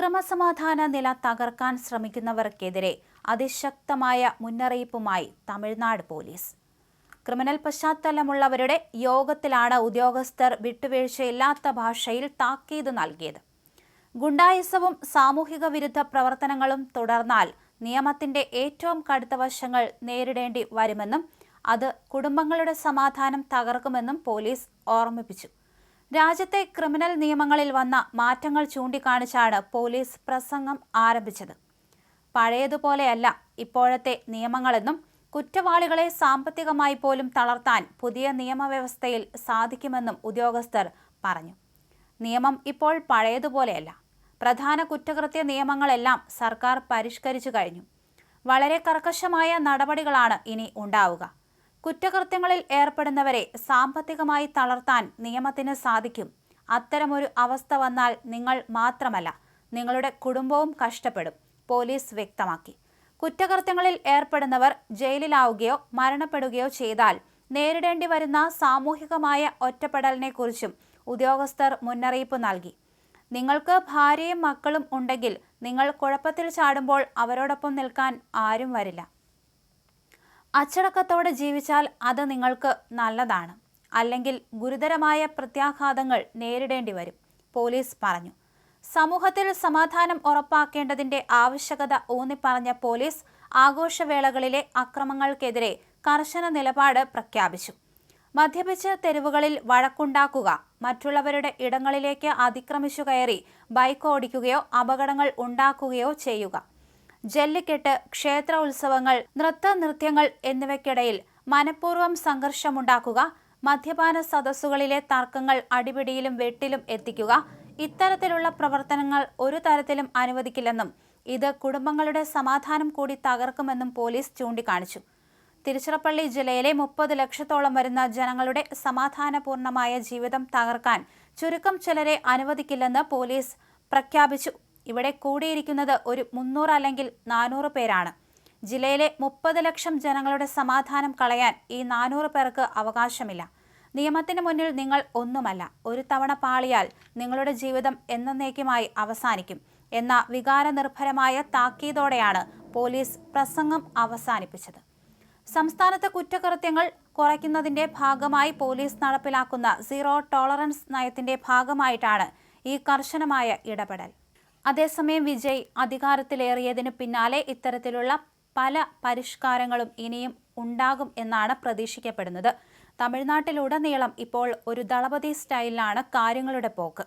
ക്രമസമാധാന നില തകർക്കാൻ ശ്രമിക്കുന്നവർക്കെതിരെ അതിശക്തമായ മുന്നറിയിപ്പുമായി തമിഴ്നാട് പോലീസ്. ക്രിമിനൽ പശ്ചാത്തലമുള്ളവരുടെ യോഗത്തിലാണ് ഉദ്യോഗസ്ഥർ വിട്ടുവീഴ്ചയില്ലാത്ത ഭാഷയിൽ താക്കീത് നൽകിയത്. ഗുണ്ടായിസവും സാമൂഹിക വിരുദ്ധ പ്രവർത്തനങ്ങളും തുടർന്നാൽ നിയമത്തിന്റെ ഏറ്റവും കടുത്ത വശങ്ങൾ നേരിടേണ്ടി വരുമെന്നും അത് കുടുംബങ്ങളുടെ സമാധാനം തകർക്കുമെന്നും പോലീസ് ഓർമ്മിപ്പിച്ചു. രാജ്യത്തെ ക്രിമിനൽ നിയമങ്ങളിൽ വന്ന മാറ്റങ്ങൾ ചൂണ്ടിക്കാണിച്ചാണ് പോലീസ് പ്രസംഗം ആരംഭിച്ചത്. പഴയതുപോലെയല്ല ഇപ്പോഴത്തെ നിയമങ്ങളെന്നും കുറ്റവാളികളെ സാമ്പത്തികമായി പോലും തളർത്താൻ പുതിയ നിയമവ്യവസ്ഥയിൽ സാധിക്കുമെന്നും ഉദ്യോഗസ്ഥർ പറഞ്ഞു. നിയമം ഇപ്പോൾ പഴയതുപോലെയല്ല. പ്രധാന കുറ്റകൃത്യ നിയമങ്ങളെല്ലാം സർക്കാർ പരിഷ്കരിച്ചു കഴിഞ്ഞു. വളരെ കർക്കശമായ നടപടികളാണ് ഇനി ഉണ്ടാവുക. കുറ്റകൃത്യങ്ങളിൽ ഏർപ്പെടുന്നവരെ സാമ്പത്തികമായി തളർത്താൻ നിയമത്തിന് സാധിക്കും. അത്തരമൊരു അവസ്ഥ വന്നാൽ നിങ്ങൾ മാത്രമല്ല, നിങ്ങളുടെ കുടുംബവും കഷ്ടപ്പെടും, പോലീസ് വ്യക്തമാക്കി. കുറ്റകൃത്യങ്ങളിൽ ഏർപ്പെടുന്നവർ ജയിലിലാവുകയോ മരണപ്പെടുകയോ ചെയ്താൽ നേരിടേണ്ടി വരുന്ന സാമൂഹികമായ ഒറ്റപ്പെടലിനെക്കുറിച്ചും ഉദ്യോഗസ്ഥർ മുന്നറിയിപ്പ് നൽകി. നിങ്ങൾക്ക് ഭാര്യയും മക്കളും ഉണ്ടെങ്കിൽ നിങ്ങൾ കുഴപ്പത്തിൽ ചാടുമ്പോൾ അവരോടൊപ്പം നിൽക്കാൻ ആരും വരില്ല. അച്ചടക്കത്തോടെ ജീവിച്ചാൽ അത് നിങ്ങൾക്ക് നല്ലതാണ്. അല്ലെങ്കിൽ ഗുരുതരമായ പ്രത്യാഘാതങ്ങൾ നേരിടേണ്ടി വരും, പോലീസ് പറഞ്ഞു. സമൂഹത്തിൽ സമാധാനം ഉറപ്പാക്കേണ്ടതിന്റെ ആവശ്യകത ഊന്നിപ്പറഞ്ഞ പോലീസ് ആഘോഷവേളകളിലെ അക്രമങ്ങൾക്കെതിരെ കർശന നിലപാട് പ്രഖ്യാപിച്ചു. മദ്യപിച്ച് തെരുവുകളിൽ വഴക്കുണ്ടാക്കുക, മറ്റുള്ളവരുടെ ഇടങ്ങളിലേക്ക് അതിക്രമിച്ചു കയറി ബൈക്ക് ഓടിക്കുകയോ അപകടങ്ങൾ ഉണ്ടാക്കുകയോ ചെയ്യുക, ജല്ലിക്കെട്ട്, ക്ഷേത്ര ഉത്സവങ്ങൾ, നൃത്തങ്ങൾ എന്നിവയ്ക്കിടയിൽ മനഃപൂർവ്വം സംഘർഷമുണ്ടാക്കുക, മദ്യപാന സദസ്സുകളിലെ തർക്കങ്ങൾ അടിപിടിയിലും വെട്ടിലും എത്തിക്കുക, ഇത്തരത്തിലുള്ള പ്രവർത്തനങ്ങൾ ഒരു തരത്തിലും അനുവദിക്കില്ലെന്നും ഇത് കുടുംബങ്ങളുടെ സമാധാനം കൂടി തകർക്കുമെന്നും പോലീസ് ചൂണ്ടിക്കാണിച്ചു. തിരുച്ചിറപ്പള്ളി ജില്ലയിലെ 30 ലക്ഷത്തോളം വരുന്ന ജനങ്ങളുടെ സമാധാനപൂർണമായ ജീവിതം തകർക്കാൻ ചുരുക്കം ചിലരെ അനുവദിക്കില്ലെന്ന് പോലീസ് പ്രഖ്യാപിച്ചു. ഇവിടെ കൂടിയിരിക്കുന്നത് ഒരു 300 അല്ലെങ്കിൽ 400 പേരാണ്. ജില്ലയിലെ 30 ലക്ഷം ജനങ്ങളുടെ സമാധാനം കളയാൻ ഈ 400 പേർക്ക് അവകാശമില്ല. നിയമത്തിന് മുന്നിൽ നിങ്ങൾ ഒന്നുമല്ല. ഒരു തവണ പാളിയാൽ നിങ്ങളുടെ ജീവിതം എന്നേക്കുമായി അവസാനിക്കും എന്ന വികാരനിർഭരമായ താക്കീതോടെയാണ് പോലീസ് പ്രസംഗം അവസാനിപ്പിച്ചത്. സംസ്ഥാനത്ത് കുറ്റകൃത്യങ്ങൾ കുറയ്ക്കുന്നതിന്റെ ഭാഗമായി പോലീസ് നടപ്പിലാക്കുന്ന സീറോ ടോളറൻസ് നയത്തിന്റെ ഭാഗമായിട്ടാണ് ഈ കർശനമായ ഇടപെടൽ. അതേസമയം വിജയ് അധികാരത്തിലേറിയതിനു പിന്നാലെ ഇത്തരത്തിലുള്ള പല പരിഷ്കാരങ്ങളും ഇനിയും ഉണ്ടാകും എന്നാണ് പ്രതീക്ഷിക്കപ്പെടുന്നത്. തമിഴ്നാട്ടിലുടനീളം ഇപ്പോൾ ഒരു ദളപതി സ്റ്റൈലിലാണ് കാര്യങ്ങളുടെ പോക്ക്.